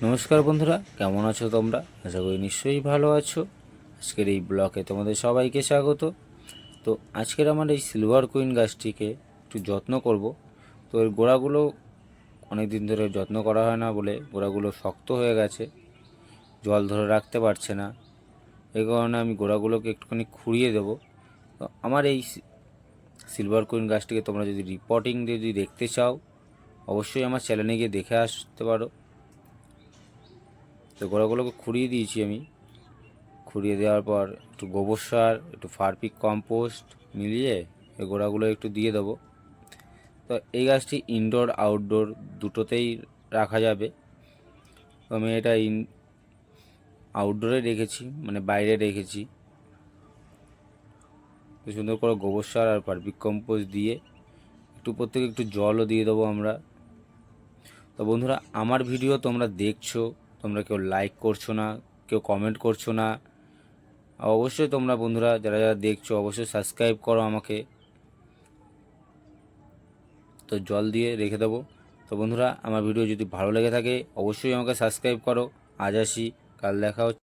নমস্কার বন্ধুরা, কেমন আছো তোমরা? আশা করি নিশ্চয়ই ভালো আছো। আজকের এই ব্লগে তোমাদের সবাইকে স্বাগত। তো আজকের আমার এই সিলভার কুইন গাছটিকে একটু যত্ন করব। তো এর গোড়াগুলো অনেক দিন ধরে যত্ন করা হয় না বলে গোড়াগুলো শক্ত হয়ে গেছে, জল ধরে রাখতে পারছে না। এই কারণে আমি গোড়াগুলোকে একটুখানি খুঁড়িয়ে দেবো। তো আমার এই সিলভার কুইন গাছটিকে তোমরা যদি রিপোর্টিং যদি দেখতে চাও, অবশ্যই আমার চ্যানেলে গিয়ে দেখে আসতে পারো। তো গোড়াগুলোকে খুঁড়িয়ে দিয়েছি আমি। খুঁড়িয়ে দেওয়ার পর একটু গোবর সার, একটু ফার্পিক কম্পোস্ট মিলিয়ে এই গোড়াগুলো একটু দিয়ে দেবো। তো এই গাছটি ইনডোর আউটডোর দুটোতেই রাখা যাবে। তো আমি এটা আউটডোরে রেখেছি, মানে বাইরে রেখেছি। তো সুন্দর করে গোবর সার আর ফার্পিক কম্পোস্ট দিয়ে একটু প্রত্যেকে একটু জলও দিয়ে দেবো আমরা। তো বন্ধুরা, আমার ভিডিও তোমরা দেখছো, তোমরা কেউ লাইক করছো না, কেউ কমেন্ট করছো না। অবশ্যই তোমরা বন্ধুরা যারা যারা দেখছো অবশ্যই সাবস্ক্রাইব করো আমাকে। তো জল দিয়ে রেখে দেবো। তো বন্ধুরা, আমার ভিডিও যদি ভালো লেগে থাকে অবশ্যই আমাকে সাবস্ক্রাইব করো। আজ আসি, কাল দেখা হচ্ছে।